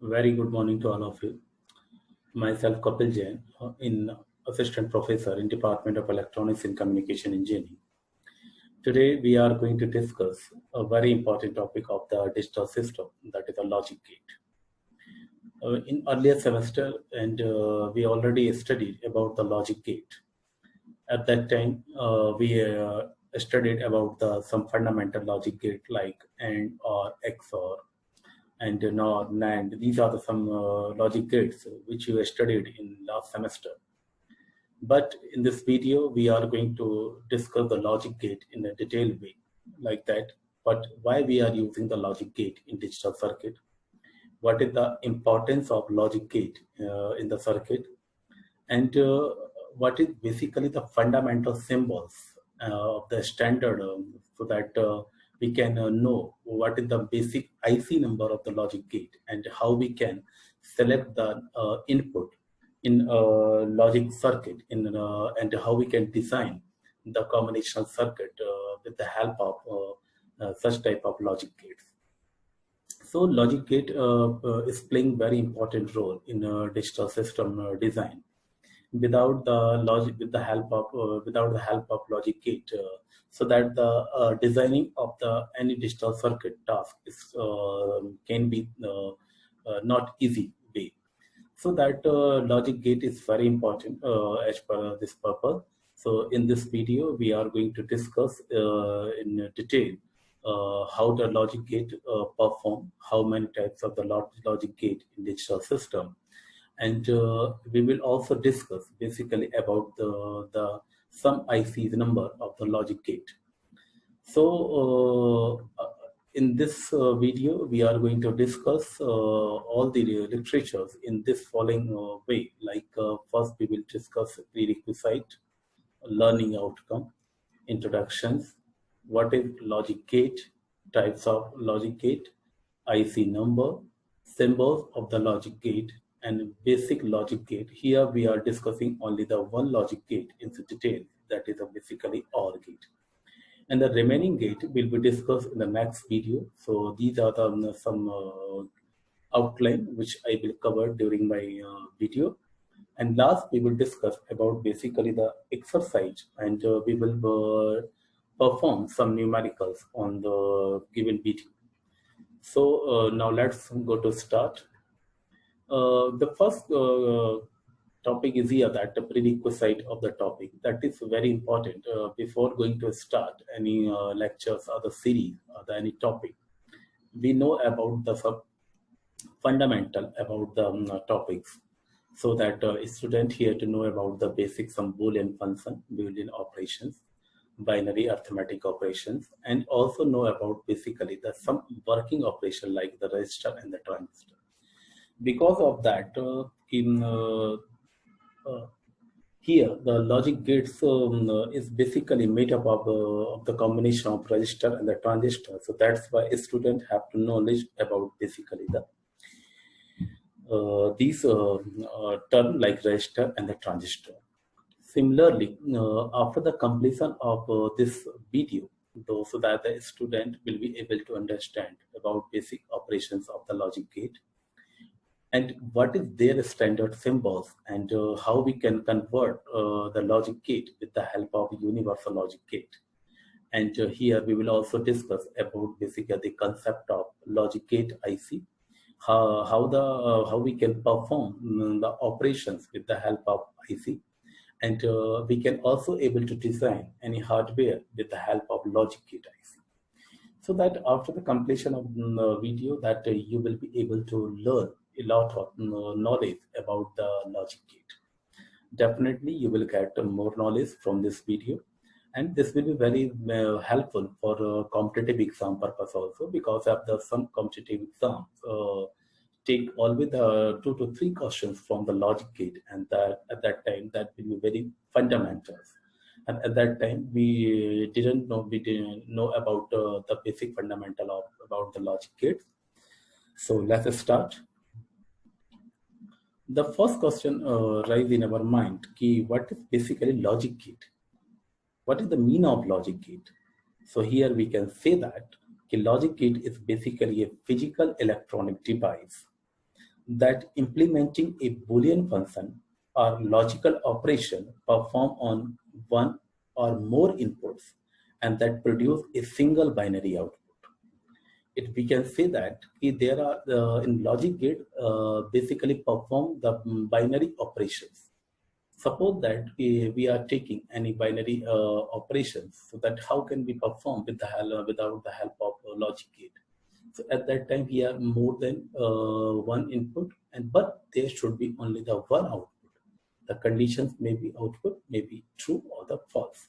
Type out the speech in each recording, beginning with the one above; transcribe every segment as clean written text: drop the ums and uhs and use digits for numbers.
Very good morning to all of you. Myself, Kapil Jain, in Assistant Professor in Department of Electronics and Communication Engineering. Today, we are going to discuss a very important topic of the digital system, that is a logic gate. In earlier semester, and we already studied about the logic gate. At that time, we studied about some fundamental logic gate like AND or XOR and NOR, NAND. These are some logic gates which you studied in last semester. But in this video, we are going to discuss the logic gate in a detailed way like that. But why we are using the logic gate in digital circuit? What is the importance of logic gate in the circuit? And what is basically the fundamental symbols of the standard so that we can know what is the basic IC number of the logic gate and how we can select the input in logic circuit and how we can design the combinational circuit with the help of such type of logic gates. So logic gate is playing very important role in digital system design. Without the logic, without the help of logic gate, so that the designing of the any digital circuit task is can be not easy way. So that logic gate is very important as per this purpose. So in this video, we are going to discuss in detail how the logic gate perform, how many types of the logic gate in digital system, and we will also discuss basically about some IC's number of the logic gate. So in this video, we are going to discuss all the literatures in this following way. Like first, we will discuss prerequisite, learning outcome, introductions, what is logic gate, types of logic gate, IC number, symbols of the logic gate, and basic logic gate. Here we are discussing only the one logic gate in detail, that is basically OR gate. And the remaining gate will be discussed in the next video. So these are some outline which I will cover during my video. And last, we will discuss about basically the exercise, and we will perform some numericals on the given video. So now let's go to start. The first topic is here, that the prerequisite of the topic. That is very important before going to start any lectures or the series or any topic. We know about the fundamental about the topics, so that a student here to know about the basic some Boolean function, Boolean operations, binary arithmetic operations, and also know about basically the some working operation like the register and the transistor. Because of that, here the logic gates is basically made up of the combination of register and the transistor. So that's why a student have to knowledge about basically the these term like register and the transistor. Similarly, after the completion of this video, though, so that the student will be able to understand about basic operations of the logic gate and what is their standard symbols, and how we can convert the logic gate with the help of universal logic gate. And here we will also discuss about basically the concept of logic gate IC, how we can perform the operations with the help of IC, and we can also able to design any hardware with the help of logic gate IC. So that after the completion of the video, that you will be able to learn a lot of knowledge about the logic gate. Definitely you will get more knowledge from this video, and this will be very helpful for competitive exam purpose also, because of the some competitive exams take always 2 to 3 questions from the logic gate, and that at that time that will be very fundamental. And at that time we didn't know about the basic fundamental of about the logic gates. So let's start. The first question rise in our mind, what is basically logic gate? What is the meaning of logic gate? So here we can say that logic gate is basically a physical electronic device that implementing a Boolean function or logical operation performed on one or more inputs and that produce a single binary output. We can say that there are in logic gate basically perform the binary operations. Suppose that we are taking any binary operations, so that how can we perform with the without the help of logic gate? So at that time, we have more than one input, but there should be only the one output. The conditions may be output, may be true or the false.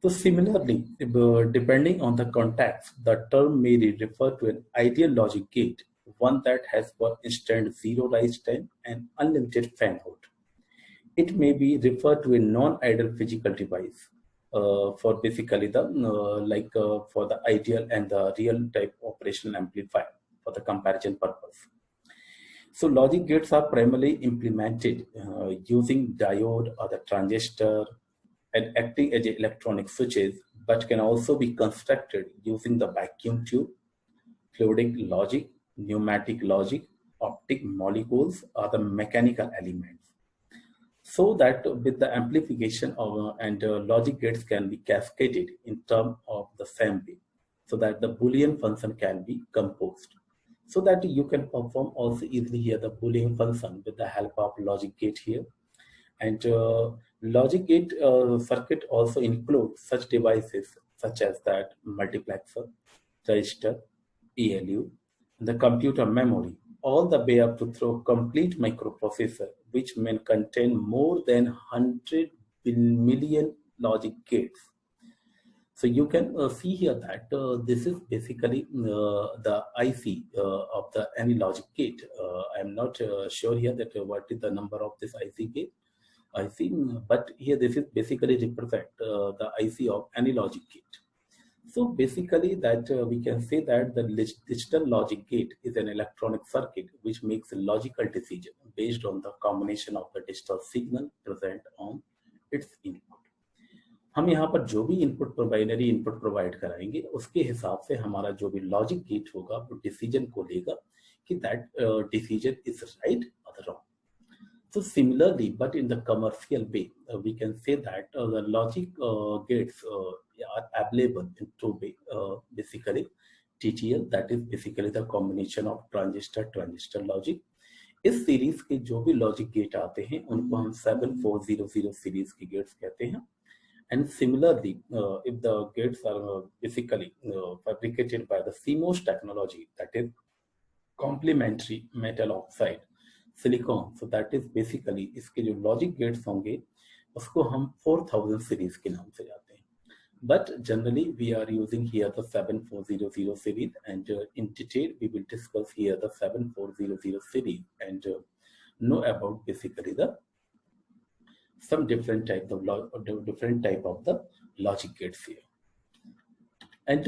So similarly, depending on the context, the term may refer to an ideal logic gate, one that has for instance zero rise time and unlimited fan out. It may be referred to a non-ideal physical device for basically the for the ideal and the real type operational amplifier for the comparison purpose. So logic gates are primarily implemented using diode or the transistor and acting as electronic switches, but can also be constructed using the vacuum tube, fluidic logic, pneumatic logic, optic molecules, or the mechanical elements. So that with the amplification of logic gates can be cascaded in terms of the same way, so that the Boolean function can be composed. So that you can perform also easily here the Boolean function with the help of logic gate here. And logic gate circuit also includes such devices such as that multiplexer, register, ALU, the computer memory, all the way up to through complete microprocessor, which may contain more than 100 million logic gates. So you can see here that this is basically the IC of the any logic gate. I'm not sure here that what is the number of this IC gate. But here this is basically represent the IC of any logic gate. So basically that we can say that the digital logic gate is an electronic circuit which makes a logical decision based on the combination of the digital signal present on its input. हम यहाँ पर जो भी input binary input provide कराएंगे उसके हिसाब से हमारा जो भी लॉजिक गेट होगा वो डिसीजन को लेगा कि दैट डिसीजन इज राइट और wrong. So similarly, but in the commercial way, we can say that the logic gates are available in two ways. Basically, TTL, that is basically the combination of transistor logic. इस series के जो भी logic gate आते हैं उनको हम 7400 series के gets कहते हैं. And similarly, if the gates are basically fabricated by the CMOS technology, that is complementary metal oxide silicon, so that is basically इसके जो लॉजिक गेट्स होंगे उसको हम 4000 सीरीज के नाम से जाते हैं. But generally we are using here the 7400 series, and in detail we will discuss here the 7400 series and know about basically the some different type of the logic gates here. And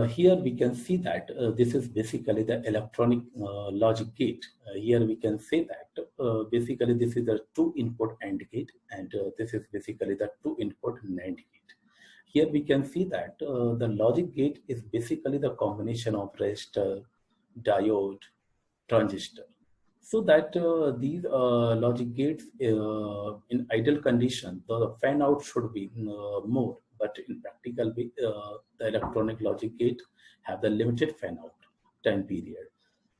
here we can see that this is basically the electronic logic gate. Here we can say that basically this is a 2-input AND gate, and this is basically the 2-input NAND gate. Here we can see that the logic gate is basically the combination of resistor, diode, transistor. So that these logic gates in ideal condition, the fan out should be more. But in practical way, the electronic logic gate have the limited fan out time period.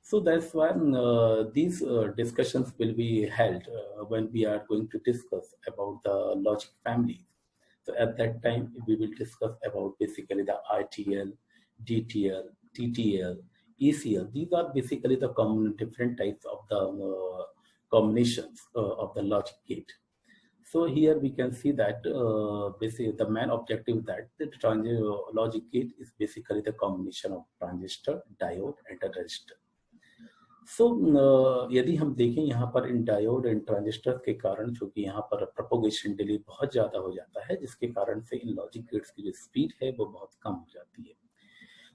So that's why these discussions will be held when we are going to discuss about the logic families. So at that time, we will discuss about basically the RTL, DTL, TTL, ECL. These are basically the common different types of the combinations of the logic gate. So here we can see that basically the main objective that the logic gate is basically the combination of transistor, diode and a resistor. So यदि हम देखें यहाँ पर इन diode and transistor के कारण चूंकि यहाँ पर प्रोपोगेशन डिले बहुत ज़्यादा हो जाता है, जिसके कारण से इन लॉजिक गेट्स की जो स्पीड है वो बहुत कम हो जाती है.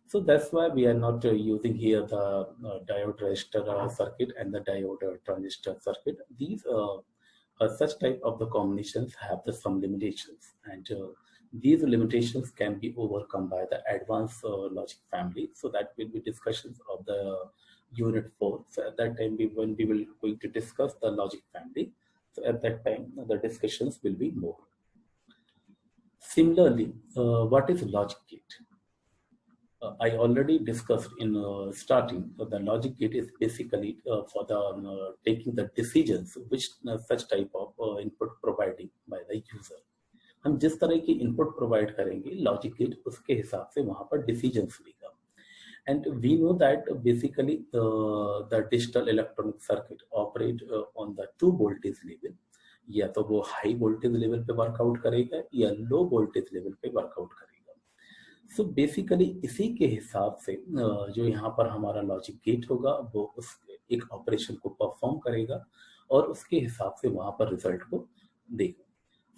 So that's why we are not using here the diode resistor circuit and the diode transistor circuit. These such type of the combinations have some limitations, and these limitations can be overcome by the advanced logic family. So that will be discussions of the unit 4. So at that time, when we will going to discuss the logic family. So at that time, the discussions will be more. Similarly, what is logic gate? I already discussed in starting. The logic gate is basically for the taking the decisions which such type of input providing by the user. हम जिस तरह की input provide करेंगे logic gate उसके हिसाब से वहां पर डिसीजंस लेगा. And we know that basically the digital electronic circuit operate on the two voltage level. या तो वो हाई वोल्टेज लेवल पे वर्कआउट करेगा या लो वोल्टेज लेवल पे वर्कआउट करेगा. सो बेसिकली इसी के हिसाब से जो यहाँ पर हमारा लॉजिक गेट होगा वो उस एक ऑपरेशन को परफॉर्म करेगा और उसके हिसाब से वहां पर रिजल्ट को देगा.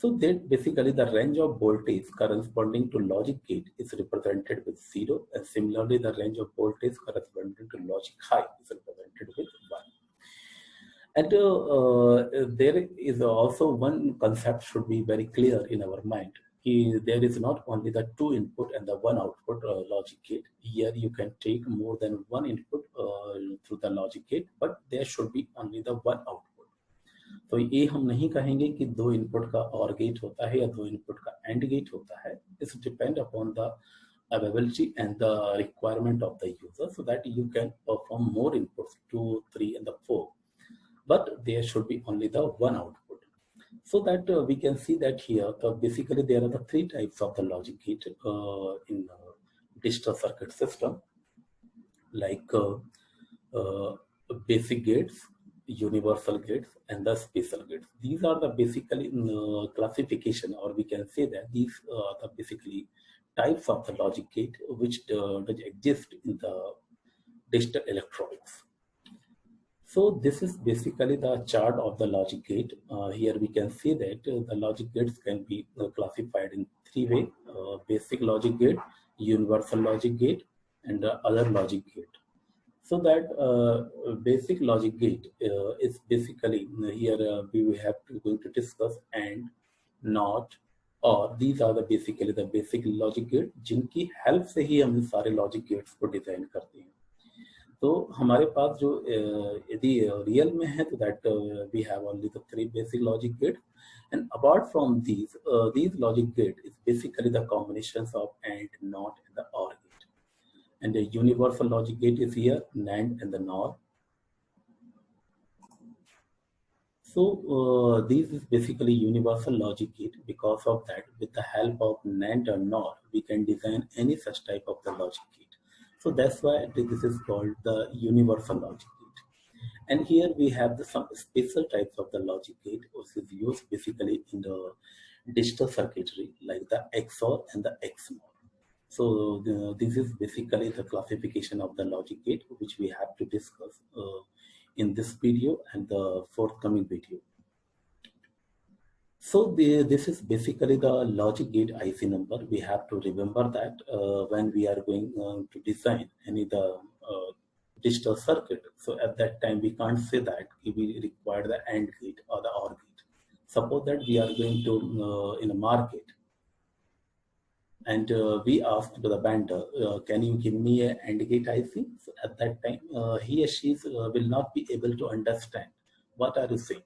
So that basically the range of voltage corresponding to logic gate is represented with 0, and similarly the range of voltage corresponding to logic high is represented with 1. And there is also one concept should be very clear in our mind. There is not only the two input and the one output logic gate. Here you can take more than one input through the logic gate, but there should be only the one output. तो ये हम नहीं कहेंगे कि दो input का और gate होता है या दो इनपुट का एंड गेट होता है. It's depend upon the availability and the requirement of the user, so that you can perform more inputs 2, 3 and the 4, but there should be only the one output. So that we can see that here basically there are the three types of the logic gate in digital circuit system, like basic gates, universal gates and the special gates. These are the basically classification, or we can say that these are the basically types of the logic gate which exist in the digital electronics. So this is basically the chart of the logic gate. Here we can see that the logic gates can be classified in three ways: basic logic gate, universal logic gate and other logic gate. So that basic logic gate is basically here we have to going to discuss and not, और these are the basically the basic logic gate जिनकी help से ही हम सारे logic gates को design करते हैं. तो हमारे पास जो यदि रियल में है तो that we have only the three basic logic gate, and apart from these logic gate is basically the combinations of AND, NOT and the OR gate. And the universal logic gate is here, NAND and the NOR. So this is basically universal logic gate. Because of that, with the help of NAND or NOR, we can design any such type of the logic gate. So that's why this is called the universal logic gate. And here we have some special types of the logic gate, which is used basically in the digital circuitry, like the XOR and the XNOR. So this is basically the classification of the logic gate, which we have to discuss in this video and the forthcoming video. So this is basically the logic gate IC number. We have to remember that when we are going to design any the digital circuit. So at that time we can't say that we require the AND gate or the OR gate. Suppose that we are going to in a market, and we asked to the vendor, can you give me a AND gate IC? So at that time, he or she will not be able to understand what are you saying.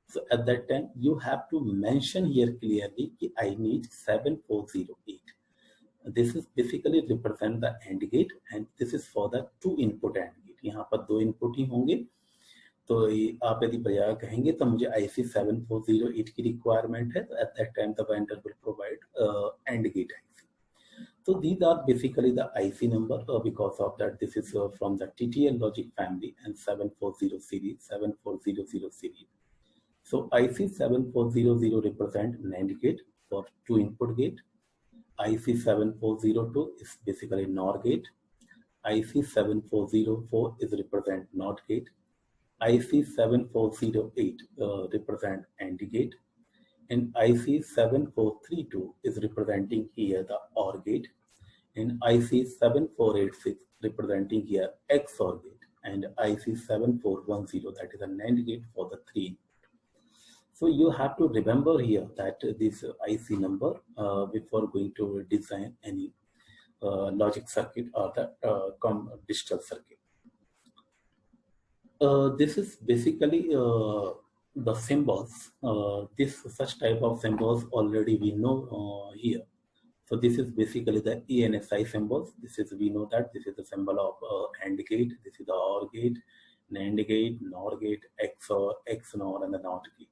So at that time, you have to mention here clearly, I need 7408. This is basically represent the AND gate, and this is for the two input AND gate. यहाँ पर दो input ही होंगे. तो आप यदि बजाय कहेंगे तो मुझे IC 7408 की रिक्वायरमेंट है, तो at that time the vendor will provide AND gate IC. So these are basically the IC number. Because of that, this is from the TTL logic family and 740 series, 7400 series. So IC 7400 represent NAND gate for two input gate. IC 7402 is basically NOR gate. IC 7404 is represent NOT gate. IC 7408 represent AND gate. And IC 7432 is representing here the OR gate, and IC 7486 representing here XOR gate, and IC 7410 that is a NAND gate for the three. So you have to remember here that this IC number before going to design any logic circuit or the digital circuit. This is basically the symbols. This such type of symbols already we know here. So this is basically the ENSI symbols. This is, we know that this is the symbol of AND gate. This is the OR gate, NAND gate, NOR gate, XOR, XNOR, and the NOT gate.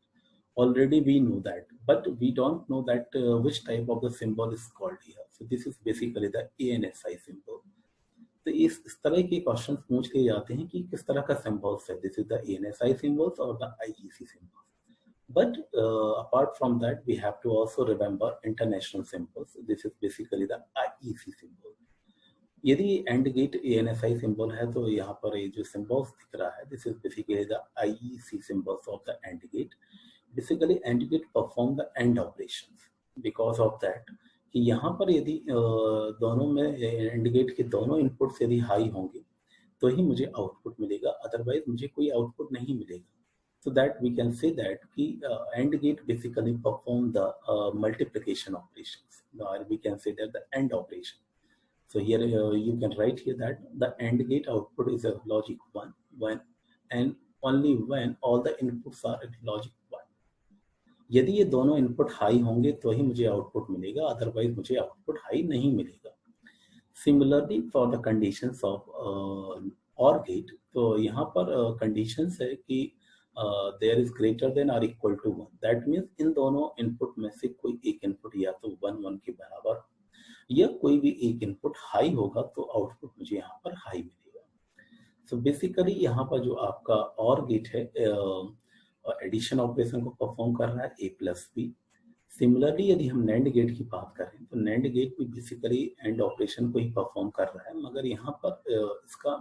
Already we know that, but we don't know that which type of the symbol is called here. So this is basically the ENSI symbol. तो इस तरह के question पूछ लिए जाते हैं कि किस तरह का सिंबल्स है. This is the ANSI symbols और the IEC symbols. But apart from that, we have to also remember international symbols. This is basically the IEC symbol. यदि एंड गेट ANSI सिंबल है तो यहाँ पर ये जो सिंबल्स दिख रहा है, this is basically the IEC symbols of the AND gate. Basically AND gate perform the AND operations. Because of that कि यहाँ पर यदि दोनों में एंड गेट के दोनों इनपुट्स यदि हाई होंगे तो ही मुझे आउटपुट मिलेगा, अदरवाइज मुझे कोई आउटपुट नहीं मिलेगा. So that we can say that AND gate basically perform the multiplication operations, or we can say that the AND operation. So here you can write here that the AND gate output is a logic 1 when and only when all the inputs are at logic 1. यदि ये दोनों input high होंगे तो ही मुझे output मिलेगा, otherwise मुझे output high नहीं मिलेगा. Similarly for the conditions of OR gate, तो यहाँ पर कंडीशंस है कि there is greater than or equal to 1. That means इन दोनों इनपुट में से कोई एक इनपुट या तो 1 के बराबर या कोई भी एक इनपुट हाई होगा तो आउटपुट मुझे यहाँ पर हाई मिलेगा. सो बेसिकली यहाँ पर जो आपका OR गेट है एडिशन ऑपरेशन को परफॉर्म कर रहा है A प्लस बी. सिमिलरली यदि हम NAND गेट की बात करें तो NAND गेट भी बेसिकली एंड ऑपरेशन को ही परफॉर्म कर रहा है, मगर यहाँ पर इसका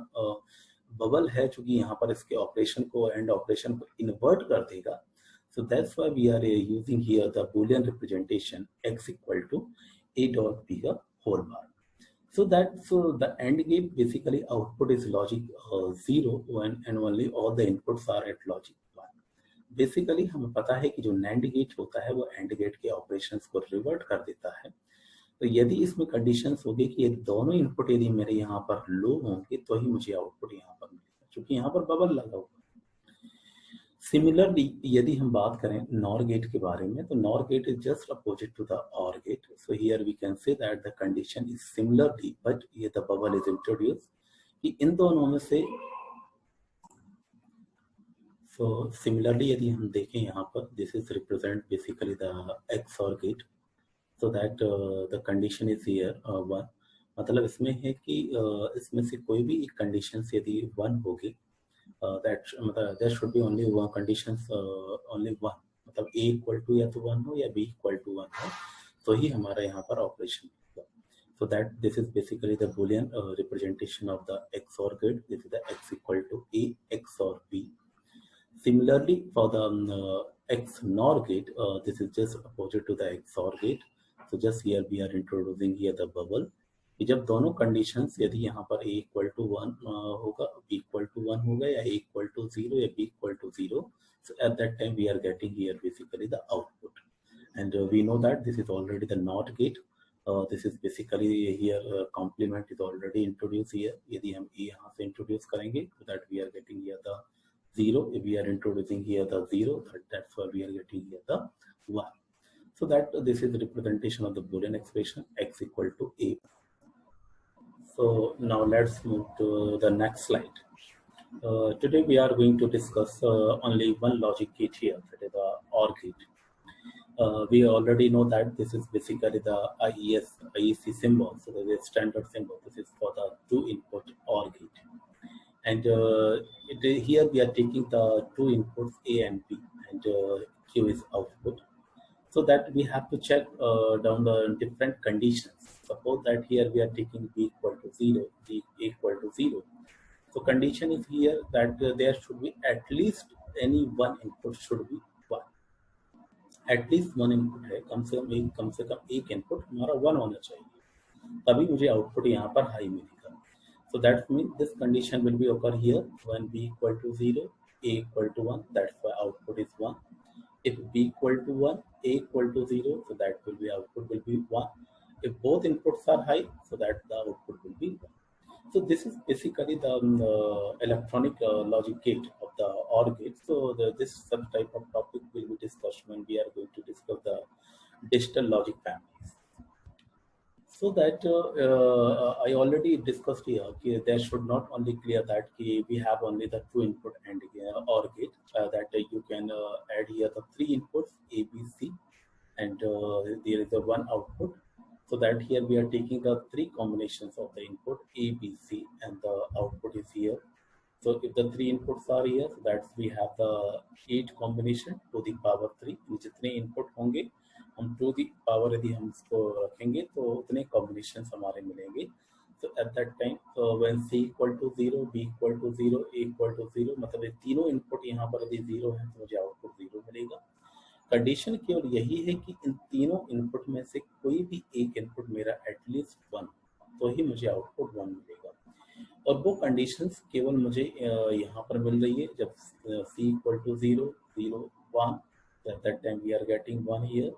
बबल है चूंकि यहाँ पर इसके ऑपरेशन को एंड ऑपरेशन को इन्वर्ट कर देगा. So that's why we are using here the Boolean representation x equal to a dot b का whole bar. So the AND gate basically output is logic 0 when and only all the inputs are at logic 1. Basically हमें पता है कि जो NAND gate होता है वो AND gate के ऑपरेशंस को रिवर्ट कर देता है. तो यदि इसमें कंडीशंस होगी कि यदि दोनों इनपुट यदि मेरे यहाँ पर लो होंगे तो ही मुझे आउटपुट यहाँ पर मिलेगा, क्योंकि यहाँ पर बबल लगा हुआ. सिमिलरली यदि हम बात करें NOR गेट के बारे में तो NOR gate is just opposite to the OR gate. So here we can say that the condition is similarly, but ये द बबल इज इंट्रोड्यूस कि इन दोनों में से. सो सिमिलरली यदि हम देखें यहाँ पर, this is represent basically the XOR gate. So that the condition is here 1. मतलब इसमें है कि इसमें से कोई भी एक कंडीशन यदि 1 होगी, that मतलब there should be only one conditions, only one. मतलब A इक्वल टू या तो 1 हो या B इक्वल टू 1 हो तो ही हमारा यहाँ पर ऑपरेशन होगा. So that this is basically the Boolean representation of the XOR gate. This is the x equal to A XOR B. Similarly for the XNOR gate, this is just opposite to the XOR gate. So just here we are introducing here the bubble. जब दोनों conditions यदि यहाँ पर A equal to 1 होगा, B equal to 1 होगा, या A equal to 0 या B equal to 0, so at that time we are getting here basically the output. And we know that this is already the NOT gate. This is basically here complement is already introduced here. यदि हम A यहाँ से introduce करेंगे so that we are getting here the 0. If we are introducing here the 0, that's why we are getting here the 1. So that this is the representation of the Boolean expression x equal to A. So now let's move to the next slide. Today we are going to discuss only one logic gate here, that is the OR gate. We already know that this is basically the IEC symbol, so that is standard symbol. This is for the 2 input OR gate. And here we are taking the 2 inputs A and B, and Q is output. So that we have to check down the different conditions. Suppose that here we are taking B equal to 0, B equal to 0. So condition is here that there should be at least any one input should be 1. At least one input है, कम से कम एक input हमारा 1 होना चाहिए, तभी मुझे output यहाँ पर हाई मिलेगा. So that means this condition will be occur here when B equal to 0, A equal to 1. That's why output is 1. If B equal to 1, A equal to 0, so that will be output will be 1. If both inputs are high, so that the output will be 1. So this is basically the electronic logic gate of the OR gate. So this sub type of topic will be discussed when we are going to discuss the digital logic families. So that I already discussed here, okay, there should not only clear that we have only the two input and OR gate, that you can add here the three inputs A, B, C, and there is a one output. So that here we are taking the three combinations of the input A, B, C, and the output is here. So if the three inputs are here, so that's we have the 8 combination to the power 3, which three input होंगे, हम to the power यदि हम इसको रखेंगे तो उतने combination हमारे मिलेंगे. So at that time, when C equal to 0, B equal to 0, A equal to 0, मतलब ये तीनों इनपुट यहाँ पर यदि 0 है तो मुझे आउटपुट 0 मिलेगा. कंडीशन केवल यही है कि इन तीनों इनपुट में से कोई भी एक इनपुट मेरा एटलीस्ट 1, तो ही मुझे आउटपुट 1 मिलेगा. और वो कंडीशंस केवल मुझे यहाँ पर मिल रही है जब C equal to 0, 0, 1, that time we are getting 1 here.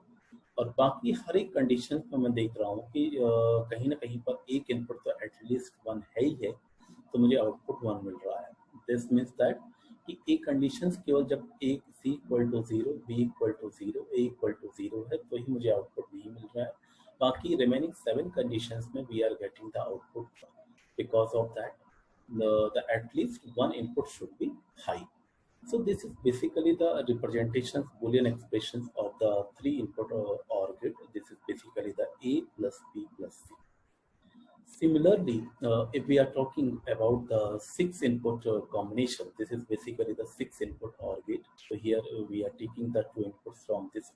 और बाकी हर एक कंडीशन में मैं देख रहा हूँ कि कहीं ना कहीं पर एक इनपुट तो एटलीस्ट 1 है ही है, तो मुझे आउटपुट 1 मिल रहा है. दिस मीन्स दैट कि एक कंडीशंस केवल जब एक C equal to 0, B equal to 0, A equal to 0 है तो ही मुझे आउटपुट नहीं मिल रहा है. बाकी रिमेनिंग 7 कंडीशंस में we are getting the output. Because of that, the at least one input should be high. So this is basically the representations, Boolean expressions of the three input OR gate. This is basically the A plus B plus C. Similarly, if we are talking about the 6 input combination, this is basically the 6 input OR gate. So here we are taking the two inputs from this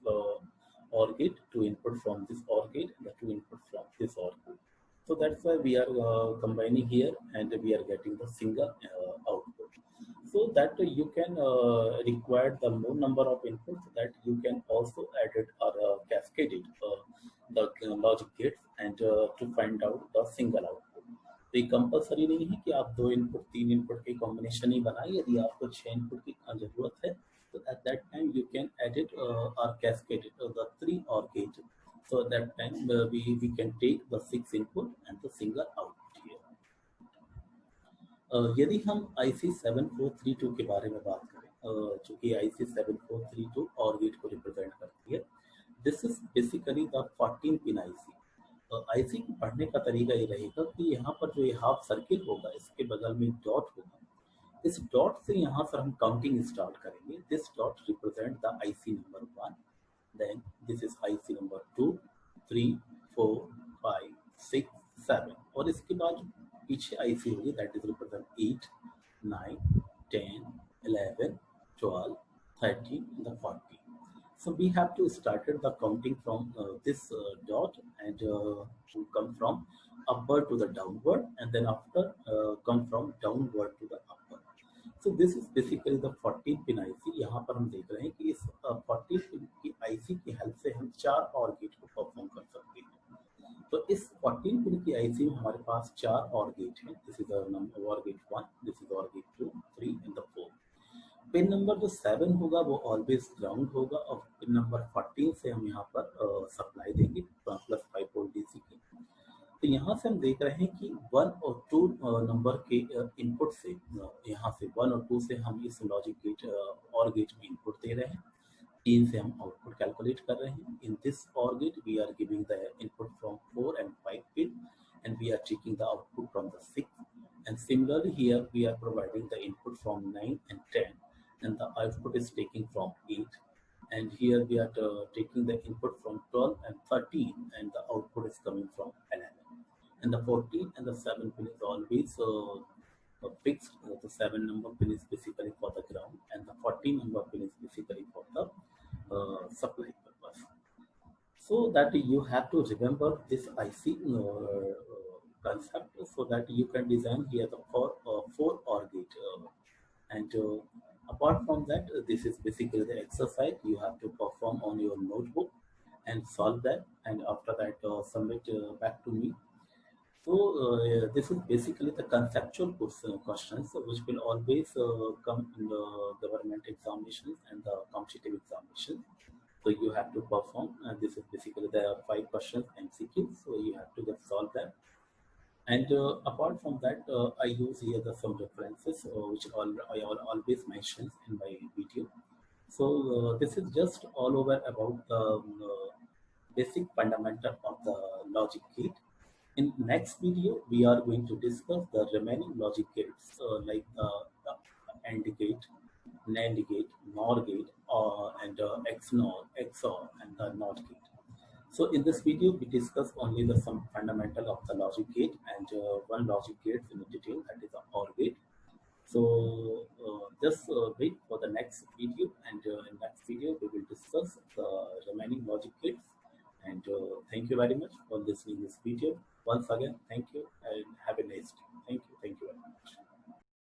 OR gate, two input from this OR gate, and the two input from this OR gate. So that's why we are combining here and we are getting the single output. So that you can require the more number of inputs, that you can also add it or cascade it the logic gates and to find out the single output. तो ये compulsory नहीं है कि आप 2 input 3 input के combination ही बनाएं. यदि आपको 6 इनपुट की जरूरत है तो at that time you can edit or cascade it the 3 OR gate. So at that time we can take the 6 input and the single output here. यदि हम IC 7432 के बारे में बात करें, जो कि IC 7432 OR गेट को रिप्रेजेंट करती है, this is basically the 14 pin IC. IC को पढ़ने का तरीका ये रहेगा कि यहाँ पर जो ये हाफ सर्किल होगा इसके बगल में डॉट होगा. इस डॉट से यहाँ पर हम काउंटिंग स्टार्ट करेंगे. This dot represent the IC number 1, then this is IC number 2, 3, 4, 5, 6, 7, और इसके बाद पीछे IC होगी that is represent 8, 9, 10, 11, 12, 13 and 14. So we have to started the counting from this dot and come from upward to the downward, and then after come from downward to the upward. So this is basically the 14 pin IC. यहाँ पर हम देख रहे हैं कि इस 14 pin की IC की हेल्प से हम 4 और गेट को परफॉर्म कर सकते हैं. तो इस 14 पिन की IC में हमारे पास 4 और गेट हैं. This is OR gate 1, this is OR gate 2, 3 and the 4. Pin number जो 7 होगा वो ऑलवेज ग्राउंड होगा, और पिन नंबर 14 से हम यहाँ पर सप्लाई देंगे प्लस 5 वोल्ट DC की. तो यहाँ से हम देख रहे हैं कि 1 और 2 नंबर के इनपुट से यहाँ से 1 और 2 से हम इस लॉजिक गेट और गेट में इनपुट दे रहे हैं. 3 से हम आउटपुट कैलकुलेट कर रहे हैं. In this OR gate we are giving the input from 4 and 5 pin and we are checking the output from the 6. And similarly here we are providing the input from 9 and 10, and the output is taking from 8. And here we are taking the input from 12 and 13, and the output is coming from 11. And the 14 and the 7 pin is always fixed. The 7 number pin is basically for the ground, and the 14 number pin is basically for the supply purpose. So that you have to remember this IC concept, so that you can design here the 4 OR gate. And apart from that, this is basically the exercise you have to perform on your notebook and solve that, and after that submit back to me. So this is basically the conceptual questions which will always come in the government examinations and the competitive examinations. So you have to perform, and this is basically the 5 questions MCQ. So you have to just solve that. And apart from that, I use here some references which always mention in my video. So this is just all over about the basic fundamental of the logic gate. In next video, we are going to discuss the remaining logic gates like the AND gate, NAND gate, NOR gate, and XNOR, XOR, and the NOT gate. So in this video, we discuss only the some fundamental of the logic gate and one logic gate in detail, that is the OR gate. So just wait for the next video, and in next video we will discuss the remaining logic gates. And thank you very much for listening this video. Once again, thank you.